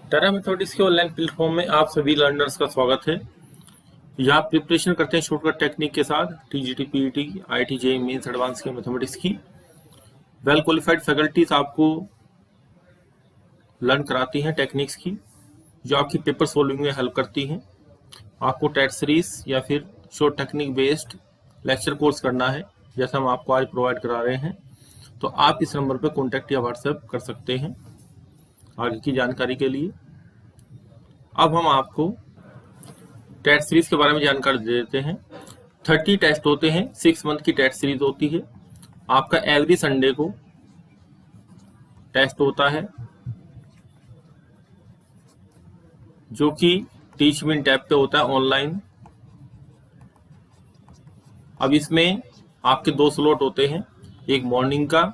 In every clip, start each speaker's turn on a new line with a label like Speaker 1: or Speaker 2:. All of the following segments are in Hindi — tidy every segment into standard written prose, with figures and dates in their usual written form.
Speaker 1: टाटा मैथमेटिक्स के ऑनलाइन प्लेटफॉर्म में आप सभी लर्नर्स का स्वागत है। यहाँ प्रिपरेशन करते हैं शॉर्टकट टेक्निक के साथ TGT, PET, IIT JEE mains advance के मैथमेटिक्स की। वेल क्वालिफाइड फैकल्टीज आपको लर्न कराती हैं टेक्निक्स की, जो आपकी पेपर सोल्विंग में हेल्प करती हैं। आपको टेट सीरीज या फिर short technique based lecture course करना है, जैसा हम आपको आज प्रोवाइड करा रहे हैं, तो आप इस नंबर पर कॉन्टैक्ट या व्हाट्सएप कर सकते हैं आगे की जानकारी के लिए। अब हम आपको टेट सीरीज के बारे में जानकारी दे देते हैं। 30 टेस्ट होते हैं, 6 मंथ की टेट सीरीज होती है। आपका एवरी संडे को टेस्ट होता है, जो कि टीच मी इन टैब पे होता है ऑनलाइन। अब इसमें आपके 2 स्लॉट होते हैं, एक मॉर्निंग का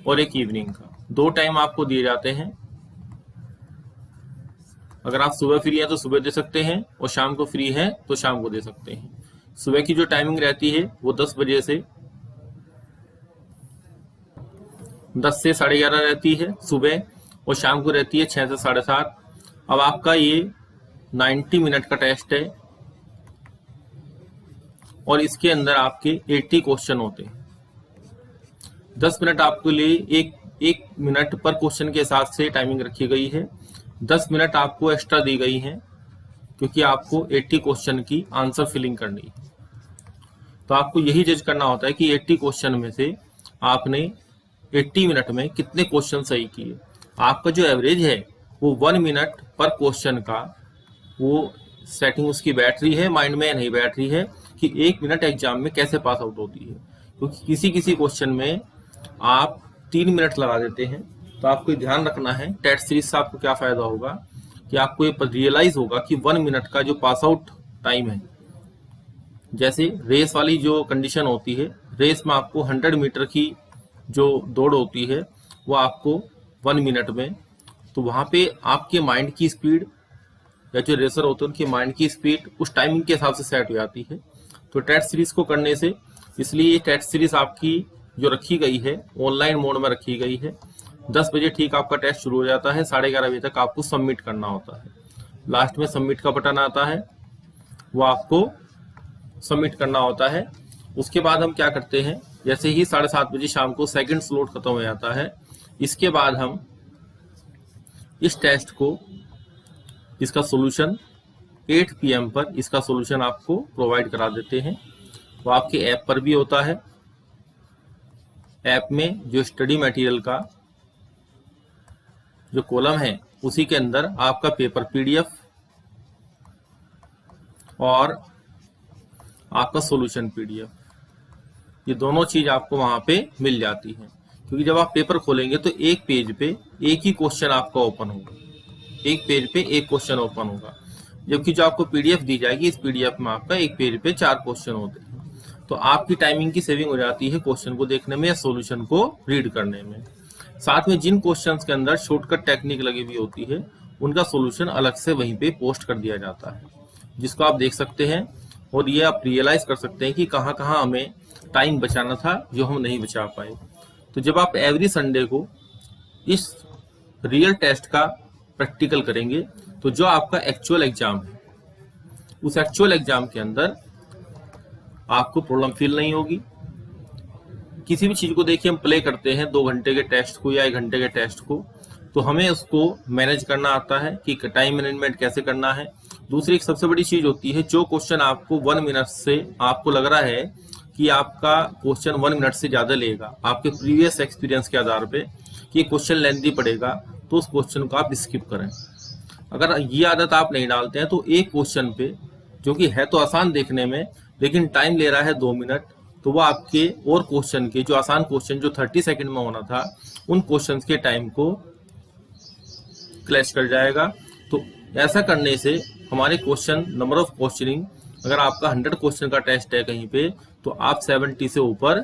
Speaker 1: और एक इवनिंग का। 2 टाइम आपको दिए जाते हैं। अगर आप सुबह फ्री हैं तो सुबह दे सकते हैं, और शाम को फ्री हैं तो शाम को दे सकते हैं। सुबह की जो टाइमिंग रहती है वो 10 बजे से 10 से 11:30 रहती है सुबह, और शाम को रहती है 6 से 7:30। अब आपका ये 90 मिनट का टेस्ट है, और इसके अंदर आपके 80 क्वेश्चन होते हैं। 10 मिनट आपके लिए एक मिनट पर क्वेश्चन के हिसाब से टाइमिंग रखी गई है। 10 मिनट आपको एक्स्ट्रा दी गई है, क्योंकि आपको 80 क्वेश्चन की आंसर फिलिंग करनी है। तो आपको यही जज करना होता है कि 80 क्वेश्चन में से आपने 80 मिनट में कितने क्वेश्चन सही किए। आपका जो एवरेज है वो 1 मिनट पर क्वेश्चन का वो सेटिंग उसकी बैठ रही है, माइंड में नहीं बैठ रही है कि 1 मिनट एग्जाम में कैसे पास आउट होती है। क्योंकि किसी क्वेश्चन में आप 3 मिनट लगा देते हैं। तो आपको ध्यान रखना है, टेट सीरीज से आपको क्या फायदा होगा कि आपको ये रियलाइज होगा कि 1 मिनट का जो पास आउट टाइम है, जैसे रेस वाली जो कंडीशन होती है, रेस में आपको 100 मीटर की जो दौड़ होती है वो आपको 1 मिनट में, तो वहां पे आपके माइंड की स्पीड या जो रेसर होते हैं उनकी माइंड की स्पीड उस टाइमिंग के हिसाब से सेट हो जाती है। तो टेट सीरीज को करने से, इसलिए ये टेट सीरीज आपकी जो रखी गई है ऑनलाइन मोड में रखी गई है। 10 बजे ठीक आपका टेस्ट शुरू हो जाता है, 11:30 बजे तक आपको सबमिट करना होता है। लास्ट में सबमिट का बटन आता है, वो आपको सबमिट करना होता है। उसके बाद हम क्या करते हैं, जैसे ही 7:30 बजे शाम को सेकंड स्लॉट खत्म हो जाता है, इसके बाद हम इस टेस्ट को, इसका सॉल्यूशन 8 PM पर इसका सॉल्यूशन आपको प्रोवाइड करा देते हैं। वो आपके ऐप पर भी होता है। ऐप में जो स्टडी मटेरियल का जो कॉलम है उसी के अंदर आपका पेपर PDF और आपका सॉल्यूशन PDF, ये दोनों चीज आपको वहां पे मिल जाती है। क्योंकि जब आप पेपर खोलेंगे तो एक पेज पे एक ही क्वेश्चन आपका ओपन होगा, एक पेज पे एक क्वेश्चन ओपन होगा, जबकि जो आपको PDF दी जाएगी, इस PDF में आपका एक पेज पे 4 क्वेश्चन होते हैं। तो आपकी टाइमिंग की सेविंग हो जाती है क्वेश्चन को देखने में या सॉल्यूशन को रीड करने में। साथ में जिन क्वेश्चंस के अंदर शॉर्टकट टेक्निक लगी हुई होती है उनका सॉल्यूशन अलग से वहीं पे पोस्ट कर दिया जाता है, जिसको आप देख सकते हैं, और ये आप रियलाइज कर सकते हैं कि कहाँ कहाँ हमें टाइम बचाना था जो हम नहीं बचा पाए। तो जब आप एवरी संडे को इस रियल टेस्ट का प्रैक्टिकल करेंगे, तो जो आपका एक्चुअल एग्जाम है उस एक्चुअल एग्जाम के अंदर आपको प्रॉब्लम फील नहीं होगी। किसी भी चीज को देखिए, हम प्ले करते हैं 2 घंटे के टेस्ट को या 1 घंटे के टेस्ट को, तो हमें उसको मैनेज करना आता है कि टाइम मैनेजमेंट कैसे करना है। दूसरी एक सबसे बड़ी चीज होती है, जो क्वेश्चन आपको 1 मिनट से आपको लग रहा है कि आपका क्वेश्चन 1 मिनट से ज्यादा लेगा, आपके प्रीवियस एक्सपीरियंस के आधार पे कि क्वेश्चन लेंथी पड़ेगा, तो उस क्वेश्चन को आप स्किप करें। अगर ये आदत आप नहीं डालते हैं तो एक क्वेश्चन पे, जो कि है तो आसान देखने में लेकिन टाइम ले रहा है 2 मिनट, तो वो आपके और क्वेश्चन के, जो आसान क्वेश्चन जो 30 सेकंड में होना था, उन क्वेश्चंस के टाइम को क्लैश कर जाएगा। तो ऐसा करने से हमारे क्वेश्चन, नंबर ऑफ क्वेश्चनिंग, अगर आपका 100 क्वेश्चन का टेस्ट है कहीं पे, तो आप 70 से ऊपर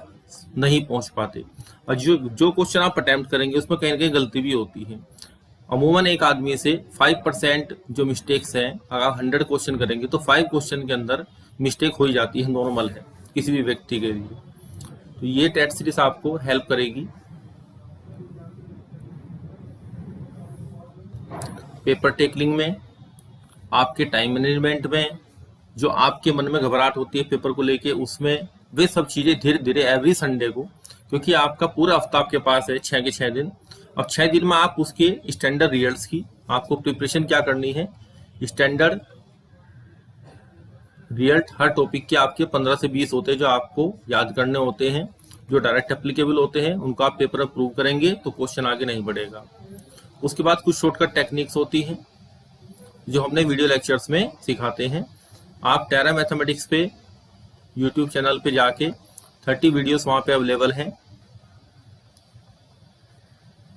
Speaker 1: नहीं पहुंच पाते। और जो क्वेश्चन आप अटेम्प्ट करेंगे उसमें कहीं ना कहीं गलती भी होती है। अमूमन एक आदमी से 5% जो मिस्टेक्स हैं, अगर आप 100 क्वेश्चन करेंगे तो 5 क्वेश्चन के अंदर मिस्टेक हो ही जाती है, नॉर्मल है किसी भी व्यक्ति के लिए। तो ये टेट सीरीज आपको हेल्प करेगी। पेपर टेकलिंग में, आपके टाइम मैनेजमेंट में, जो आपके मन में घबराहट होती है पेपर को लेके उसमें, वे सब चीजें धीरे धीरे एवरी संडे को, क्योंकि आपका पूरा हफ्ता आपके पास है 6 के 6 दिन, अब 6 दिन में आप उसके स्टैंडर्ड रिजल्ट्स की आपको प्रिपरेशन क्या करनी है। स्टैंडर्ड रिजल्ट हर टॉपिक के आपके 15 से 20 होते हैं जो आपको याद करने होते हैं, जो डायरेक्ट एप्लीकेबल होते हैं, उनको आप पेपर में प्रूव करेंगे तो क्वेश्चन आगे नहीं बढ़ेगा। उसके बाद कुछ शॉर्टकट टेक्निक्स होती हैं जो हमने वीडियो लेक्चर्स में सिखाते हैं। आप टेरा मैथमेटिक्स पे यूट्यूब चैनल पे जाके 30 वीडियोस वहां पे अवेलेबल हैं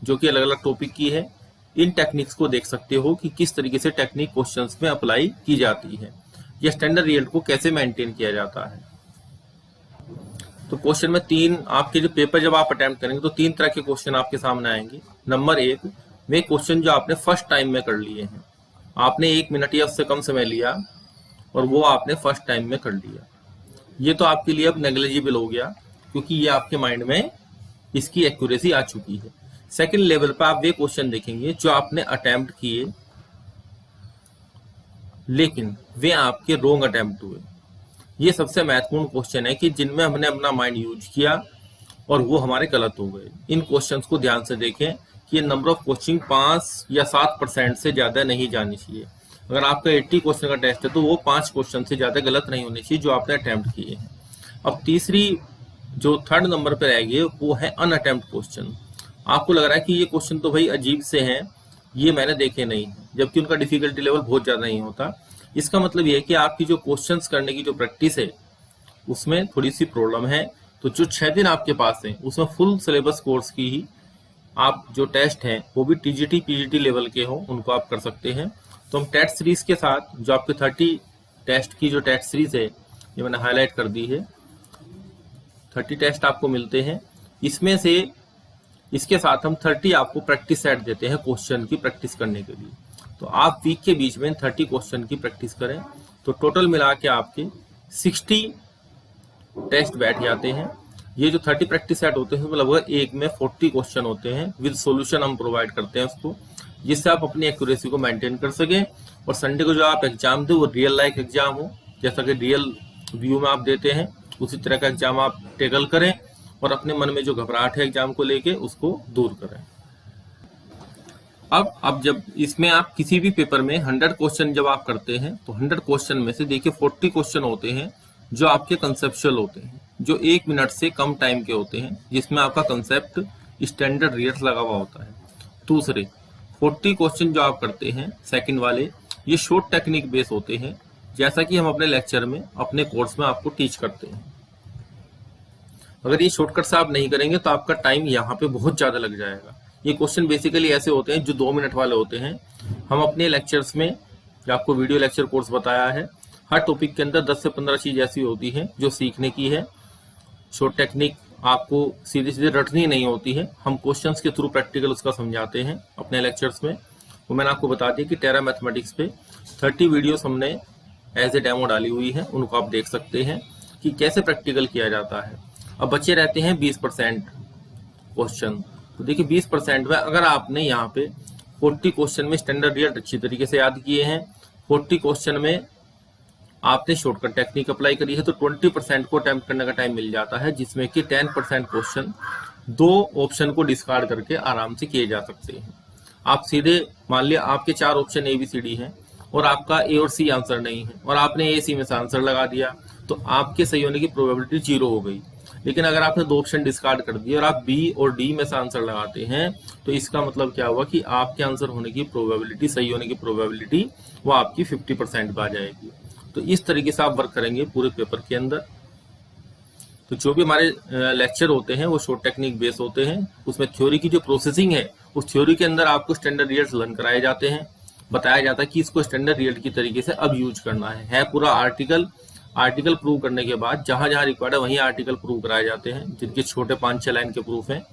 Speaker 1: जो कि अलग अलग टॉपिक की है। इन टेक्निक्स को देख सकते हो कि किस तरीके से टेक्निक क्वेश्चंस में अप्लाई की जाती है, या स्टैंडर्ड रिजल्ट को कैसे मेंटेन किया जाता है। तो क्वेश्चन में तीन आपके जो पेपर जब आप अटेम्प्ट करेंगे तो 3 तरह के क्वेश्चन आपके सामने आएंगे। नंबर 1 वे क्वेश्चन जो आपने फर्स्ट टाइम में कर लिए हैं, आपने 1 मिनट या उससे कम समय लिया और वो आपने फर्स्ट टाइम में कर लिया, ये तो आपके लिए अब नेग्लिजिबल हो गया क्योंकि ये आपके माइंड में इसकी एक्यूरेसी आ चुकी है। सेकंड लेवल पर आप वे क्वेश्चन देखेंगे जो आपने अटेम्प्ट किए लेकिन वे आपके रोंग अटेम्प्ट हुए। ये सबसे महत्वपूर्ण क्वेश्चन है कि जिनमें हमने अपना माइंड यूज किया और वो हमारे गलत हो गए। इन क्वेश्चंस को ध्यान से देखें कि ये नंबर ऑफ क्वेश्चन 5 या 7% से ज्यादा नहीं जानी चाहिए। अगर आपका 80 क्वेश्चन का टेस्ट है तो वो 5 क्वेश्चन से ज्यादा गलत नहीं होने चाहिए जो आपने अटेम्प्ट किए हैं। अब तीसरी जो थर्ड नंबर पर रहेगी वो है अनअटेम्प्ट क्वेश्चन। आपको लग रहा है कि ये क्वेश्चन तो भाई अजीब से हैं, ये मैंने देखे नहीं, जबकि उनका डिफिकल्टी लेवल बहुत ज्यादा नहीं होता। इसका मतलब ये है कि आपकी जो क्वेश्चंस करने की जो प्रैक्टिस है उसमें थोड़ी सी प्रॉब्लम है। तो जो 6 दिन आपके पास है उसमें फुल सिलेबस कोर्स की ही आप जो टेस्ट हैं वो भी टीजीटी पीजीटी लेवल के हो उनको आप कर सकते हैं। तो हम टेस्ट सीरीज के साथ जो आपके 30 टेस्ट की जो टेस्ट सीरीज है ये मैंने हाईलाइट कर दी है। 30 टेस्ट आपको मिलते हैं, इसमें से इसके साथ हम 30 आपको प्रैक्टिस सेट देते हैं क्वेश्चन की प्रैक्टिस करने के लिए। तो आप वीक के बीच में 30 क्वेश्चन की प्रैक्टिस करें तो टोटल मिला के आपके 60 टेस्ट बैठ जाते हैं। ये जो 30 प्रैक्टिस सेट होते हैं लगभग एक में 40 क्वेश्चन होते हैं, विद सॉल्यूशन हम प्रोवाइड करते हैं उसको, जिससे आप अपनी एक्यूरेसी को मेंटेन कर सकें। और संडे को जो आप एग्जाम दे वो रियल लाइक एग्जाम हो, जैसा कि रियल व्यू में आप देते हैं उसी तरह का एग्जाम आप टेकल करें और अपने मन में जो घबराहट है एग्जाम को लेके उसको दूर करें। अब जब इसमें आप किसी भी पेपर में 100 क्वेश्चन जब आप करते हैं तो 100 क्वेश्चन में से देखिए 40 क्वेश्चन होते हैं जो आपके कंसेप्चुअल होते हैं, जो 1 मिनट से कम टाइम के होते हैं, जिसमें आपका कंसेप्ट स्टैंडर्ड रिजल्ट लगा हुआ होता है। दूसरे 40 क्वेश्चन जो आप करते हैं सेकंड वाले, ये शॉर्ट टेक्निक बेस होते हैं, जैसा कि हम अपने लेक्चर में अपने कोर्स में आपको टीच करते हैं। अगर ये शॉर्टकट से आप नहीं करेंगे तो आपका टाइम यहाँ पे बहुत ज्यादा लग जाएगा। ये क्वेश्चन बेसिकली ऐसे होते हैं जो 2 मिनट वाले होते हैं। हम अपने लेक्चर्स में जो आपको वीडियो लेक्चर कोर्स बताया है, हर टॉपिक के अंदर 10 से 15 चीज ऐसी होती है जो सीखने की है। शॉर्ट टेक्निक आपको सीधे सीधे रटनी नहीं होती है, हम क्वेश्चंस के थ्रू प्रैक्टिकल उसका समझाते हैं अपने लेक्चर्स में। वो मैंने आपको बता दिया कि टेरा मैथमेटिक्स पे 30 वीडियोस हमने एज ए डेमो डाली हुई है, उनको आप देख सकते हैं कि कैसे प्रैक्टिकल किया जाता है। अब बच्चे रहते हैं 20% क्वेश्चन, तो देखिए 20% में अगर आपने यहाँ पे 40 क्वेश्चन में स्टैंडर्ड रिजल्ट अच्छी तरीके से याद किए हैं, 40 क्वेश्चन में आपने शॉर्टकट टेक्निक अप्लाई करी है, तो 20% को अटेम्प्ट करने का टाइम मिल जाता है, जिसमें कि 10% क्वेश्चन 2 ऑप्शन को डिस्कार्ड करके आराम से किए जा सकते हैं। आप सीधे मान लिया आपके 4 ऑप्शन ABCD हैं और आपका A और C आंसर नहीं है और आपने AC में से आंसर लगा दिया तो आपके सही होने की प्रोबेबिलिटी 0 हो गई। लेकिन अगर आपने 2 ऑप्शन डिस्कार्ड कर दिए और आप B और D में से आंसर लगाते हैं तो इसका मतलब क्या हुआ कि आपके आंसर होने की प्रोबेबिलिटी, सही होने की प्रोबेबिलिटी वो आपकी 50% पे आ जाएगी। तो इस तरीके से आप वर्क करेंगे पूरे पेपर के अंदर। तो जो भी हमारे लेक्चर होते हैं वो शॉर्ट टेक्निक बेस होते हैं, उसमें थ्योरी की जो प्रोसेसिंग है उस थ्योरी के अंदर आपको स्टैंडर्ड रिजल्ट लर्न कराए जाते हैं, बताया जाता है कि इसको स्टैंडर्ड रिजल्ट की तरीके से अब यूज करना है पूरा आर्टिकल प्रूव करने के बाद जहां जहां रिक्वायर्ड है वहीं आर्टिकल प्रूव कराए जाते हैं, जिनके छोटे 5-6 लाइन के प्रूफ हैं,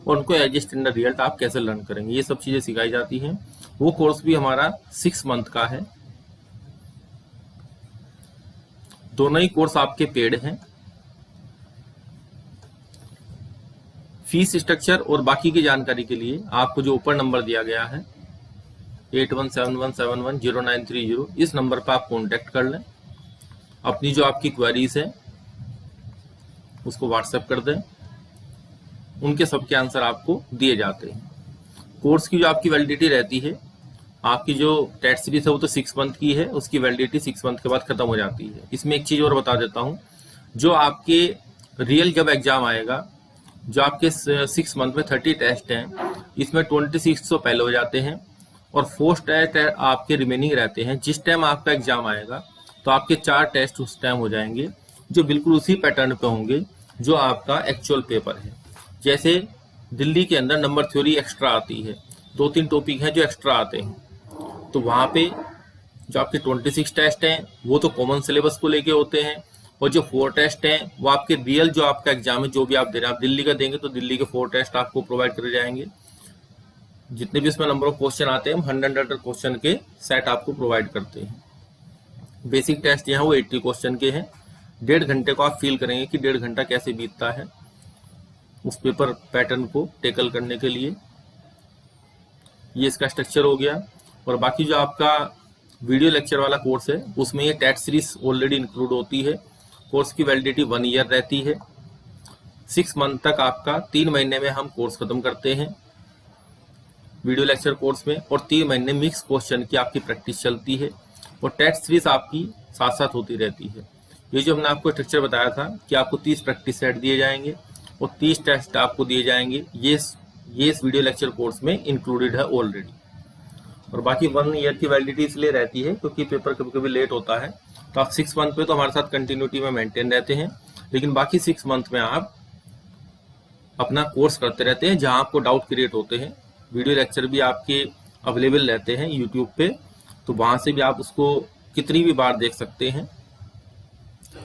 Speaker 1: और उनको एज ए स्टैंडर्ड रिजल्ट आप कैसे लर्न करेंगे ये सब चीजें सिखाई जाती हैं। वो कोर्स भी हमारा 6 मंथ का है, दोनों ही कोर्स आपके पेड हैं। फीस स्ट्रक्चर और बाकी की जानकारी के लिए आपको जो ऊपर नंबर दिया गया है 8171710930 इस नंबर पर आप कॉन्टेक्ट कर लें। अपनी जो आपकी क्वेरीज है उसको व्हाट्सएप कर दें, उनके सबके आंसर आपको दिए जाते हैं। कोर्स की जो आपकी वैलिडिटी रहती है, आपकी जो टेस्ट सीरीज है वो तो 6 मंथ की है, उसकी वैलिडिटी 6 मंथ के बाद खत्म हो जाती है। इसमें एक चीज और बता देता हूँ, जो आपके रियल जब एग्जाम आएगा, जो आपके 6 मंथ में 30 टेस्ट हैं, इसमें 26 तो पहले हो जाते हैं और 4 टेस्ट आपके रिमेनिंग रहते हैं। जिस टाइम आपका एग्जाम आएगा तो आपके 4 टेस्ट उस टाइम हो जाएंगे जो बिल्कुल उसी पैटर्न पे होंगे जो आपका एक्चुअल पेपर है। जैसे दिल्ली के अंदर नंबर थ्योरी एक्स्ट्रा आती है, 2-3 टॉपिक हैं जो एक्स्ट्रा आते हैं, तो वहाँ पे जो आपके 26 टेस्ट हैं वो तो कॉमन सिलेबस को लेके होते हैं, और जो 4 टेस्ट हैं वो आपके रियल जो आपका एग्जाम है, जो भी आप दे रहे हैं, आप दिल्ली का देंगे तो दिल्ली के 4 टेस्ट आपको प्रोवाइड करे जाएंगे। जितने भी इसमें नंबर ऑफ क्वेश्चन आते हैं, हम 100 क्वेश्चन के सेट आपको प्रोवाइड करते हैं। बेसिक टेस्ट यहाँ वो 80 क्वेश्चन के हैं। 1.5 घंटे को आप फील करेंगे कि 1.5 घंटा कैसे बीतता है उस पेपर पैटर्न को टेकल करने के लिए। ये इसका स्ट्रक्चर हो गया। और बाकी जो आपका वीडियो लेक्चर वाला कोर्स है उसमें ये टेस्ट सीरीज ऑलरेडी इंक्लूड होती है। कोर्स की वैलिडिटी 1 ईयर रहती है। 6 मंथ तक आपका 3 महीने में हम कोर्स खत्म करते हैं वीडियो लेक्चर कोर्स में, और 3 महीने मिक्स क्वेश्चन की आपकी प्रैक्टिस चलती है और टेस्ट सीरीज आपकी साथ साथ होती रहती है। ये जो हमने आपको स्ट्रक्चर बताया था कि आपको 30 प्रैक्टिस सेट दिए जाएंगे और 30 टेस्ट आपको दिए जाएंगे, ये इस वीडियो लेक्चर कोर्स में इंक्लूडेड है ऑलरेडी। और बाकी 1 ईयर की वैलिडिटी इसलिए रहती है क्योंकि पेपर कभी कभी लेट होता है, तो आप 6 मंथ पे तो हमारे साथ कंटिन्यूटी में मेंटेन रहते हैं, लेकिन बाकी 6 मंथ में आप अपना कोर्स करते रहते हैं। जहां आपको डाउट क्रिएट होते हैं, वीडियो लेक्चर भी आपके अवेलेबल रहते हैं यूट्यूब पे, तो वहां से भी आप उसको कितनी भी बार देख सकते हैं।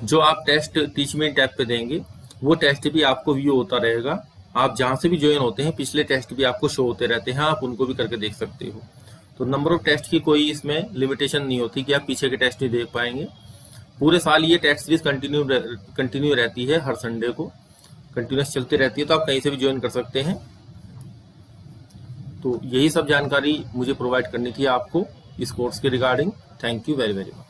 Speaker 1: जो आप टेस्ट टीचमेंट ऐप पे देंगे वो टेस्ट भी आपको व्यू होता रहेगा। आप जहां से भी ज्वाइन होते हैं पिछले टेस्ट भी आपको शो होते रहते हैं, आप उनको भी करके देख सकते हो। तो नंबर ऑफ टेस्ट की कोई इसमें लिमिटेशन नहीं होती कि आप पीछे के टेस्ट नहीं देख पाएंगे। पूरे साल ये टेस्ट सीरीज कंटिन्यू रहती है, हर संडे को कंटिन्यूस चलती रहती है, तो आप कहीं से भी ज्वाइन कर सकते हैं। तो यही सब जानकारी मुझे प्रोवाइड करनी थी आपको इस कोर्स के regarding. Thank you very very much.